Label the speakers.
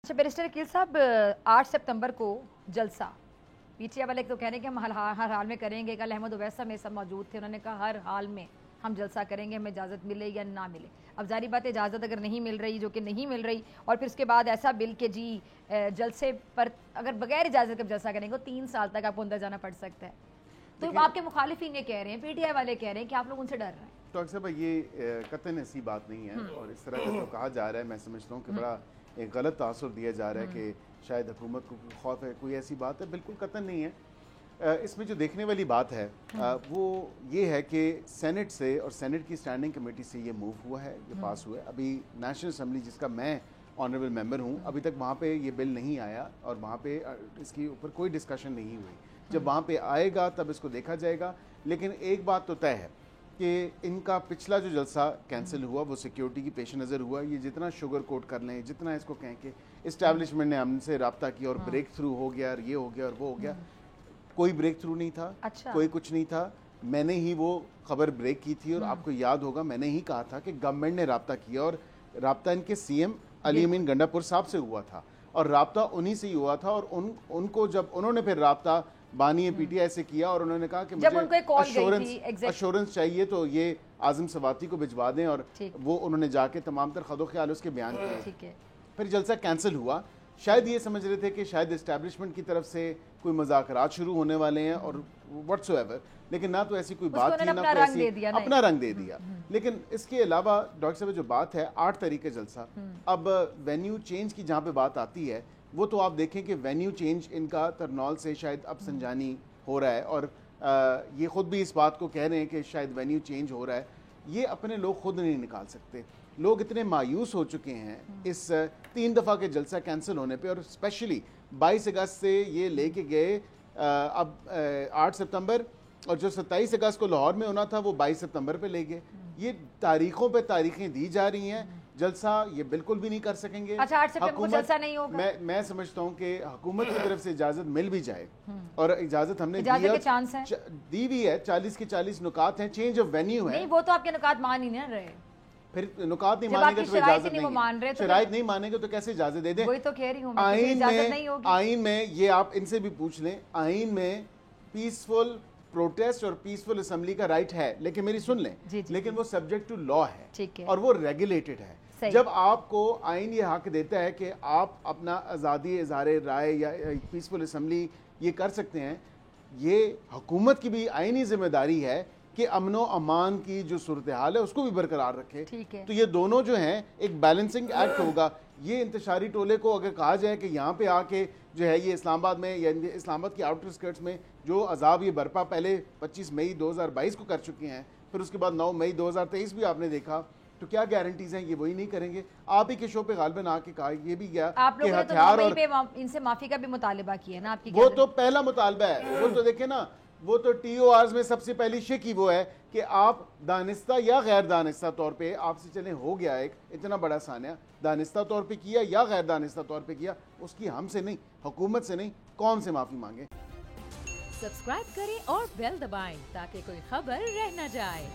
Speaker 1: अच्छा बैरिस्टर अकील साहब 8 सितंबर को जलसा पीटीआई वाले तो कह रहे हैं कि हम हर हाल में करेंगे। कल अहमद ओवैसा में सब मौजूद थे, उन्होंने कहा हर हाल में हम जलसा करेंगे, हमें इजाज़त मिले या ना मिले। अब जारी बात है इजाज़त अगर नहीं मिल रही, जो कि नहीं मिल रही, और फिर उसके बाद ऐसा बिल के जी जलसे पर अगर बगैर इजाज़त के जलसा करेंगे तो 3 साल तक आपको अंदर जाना पड़ सकता है। तो आपके मुखालिफिन ये कह रहे हैं, पीटीआई वाले कह रहे हैं कि आप लोग उनसे डर रहे हैं।
Speaker 2: तो अक्सर भाई ये कतई ऐसी बात नहीं है और इस तरह का तो कहा जा रहा है, मैं समझता हूँ कि बड़ा एक गलत तासुर दिया जा रहा है कि शायद हुकूमत को खौफ है, कोई ऐसी बात है बिल्कुल कतई नहीं है। इसमें जो देखने वाली बात है वो ये है कि सेनेट से और सेनेट की स्टैंडिंग कमेटी से ये मूव हुआ है, ये पास हुआ है। अभी नेशनल असम्बली जिसका मैं ऑनरेबल मेंबर हूँ, अभी तक वहाँ पे ये बिल नहीं आया और वहाँ पे इसके ऊपर कोई डिस्कशन नहीं हुई। जब वहाँ पे आएगा तब इसको देखा जाएगा। लेकिन एक बात तो तय है कि इनका पिछला जो जलसा कैंसिल हुआ वो सिक्योरिटी की पेश नज़र हुआ। ये जितना शुगर कोट कर लें, जितना इसको कहें कि इस्टेब्लिशमेंट ने हमसे रब्ता किया और ब्रेक थ्रू हो गया और ये हो गया और वो हो गया, कोई ब्रेक थ्रू नहीं था।
Speaker 1: अच्छा।
Speaker 2: कोई कुछ नहीं था। मैंने ही वो खबर ब्रेक की थी और आपको याद होगा मैंने ही कहा था कि गवर्नमेंट ने रब्ता किया और रब्ता इनके सीएम अली अमीन गंडापुर साहब से हुआ था और रब्ता उन्हीं से ही हुआ था। और उनको जब उन्होंने फिर रब्ता बानी पीटीआई से किया और उन्होंने कहा कि मुझे अश्योरेंस चाहिए तो ये आजम सवाती को भिजवा दें और वो उन्होंने जाके तमाम तर खदो ख्याल उसके बयान किए। फिर जलसा कैंसिल हुआ। शायद ये समझ रहे थे कि शायद एस्टैब्लिशमेंट की तरफ से कोई मुज़ाकरात शुरू होने वाले हैं और व्हाट्सोएवर, लेकिन ना तो ऐसी कोई बात थी, ना तो ऐसी अपना रंग दे दिया। लेकिन इसके अलावा डॉक्टर साहब जो बात है 8 तारीख का जलसा, अब वेन्यू चेंज की जहाँ पे बात आती है वो तो आप देखें कि वेन्यू चेंज इनका तरनौल से शायद अब संजानी हो रहा है और ये खुद भी इस बात को कह रहे हैं कि शायद वेन्यू चेंज हो रहा है। ये अपने लोग खुद नहीं निकाल सकते। लोग इतने मायूस हो चुके हैं इस 3 दफ़ा के जलसा कैंसिल होने पे और स्पेशली 22 अगस्त से ये लेके गए अब 8 सितंबर और जो 27 अगस्त को लाहौर में होना था वो 22 सितंबर पे ले गए। ये तारीखों पे तारीखें दी जा रही हैं। जलसा ये बिल्कुल भी नहीं कर सकेंगे।
Speaker 1: अच्छा, 8 सितंबर को जलसा नहीं होगा।
Speaker 2: मैं समझता हूँ कि हुकूमत की तरफ से इजाजत मिल भी जाए और इजाजत हमने दी भी है। 40 के 40 नुकात हैं, चेंज ऑफ वेन्यू है।
Speaker 1: नहीं, वो तो आपके नुकात मान ही नहीं रहे।
Speaker 2: फिर नुकात नहीं मानेंगे तो इजाजत नहीं, शराइत नहीं मानेंगे तो कैसे इजाजत दे दें?
Speaker 1: वही तो कह रही हूँ,
Speaker 2: आइन में ये आप इनसे भी पूछ लें, आइन में पीसफुल प्रोटेस्ट और पीसफुल असेंबली का राइट है, लेकिन मेरी सुन लें, लेकिन वो सब्जेक्ट टू लॉ है और वो रेगुलेटेड है। जब आपको आइन ये हक देता है कि आप अपना आज़ादी इज़हार राय या पीसफुल असेंबली ये कर सकते हैं, ये हुकूमत की भी आइनी जिम्मेदारी है कि अमनो अमान की जो सूरत हाल है उसको भी बरकरार रखे। तो ये दोनों जो हैं एक बैलेंसिंग एक्ट होगा। ये इंतशारी टोले को अगर कहा जाए कि यहाँ पे आके जो है ये इस्लामाबाद में या इस्लामाबाद की आउटर स्कर्ट्स में जो अजाब ये बरपा पहले 25 मई 2022 को कर चुके हैं, फिर उसके बाद 9 मई 2023 भी आपने देखा, तो क्या गारंटीज हैं ये वही नहीं करेंगे? आप ही के शो पे गालिबन आके कहा ये भी गया कि हथियार और
Speaker 1: इनसे माफी का भी मुतालिबा किया ना आपकी।
Speaker 2: वो तो पहला मुतालबा है, वो तो देखे ना, वो तो TORs में सबसे पहली शिक ही वो है कि आप दानिस्ता या गैर दानिस्ता तौर पे आपसे चले हो गया एक इतना बड़ा सानिया, दानिस्ता तौर पे किया या गैर दानिस्ता तौर पे किया, उसकी हमसे नहीं, हुकूमत से नहीं, कौन से माफी मांगे।
Speaker 3: सब्सक्राइब करें और बेल दबाएं ताकि कोई खबर रह न जाए।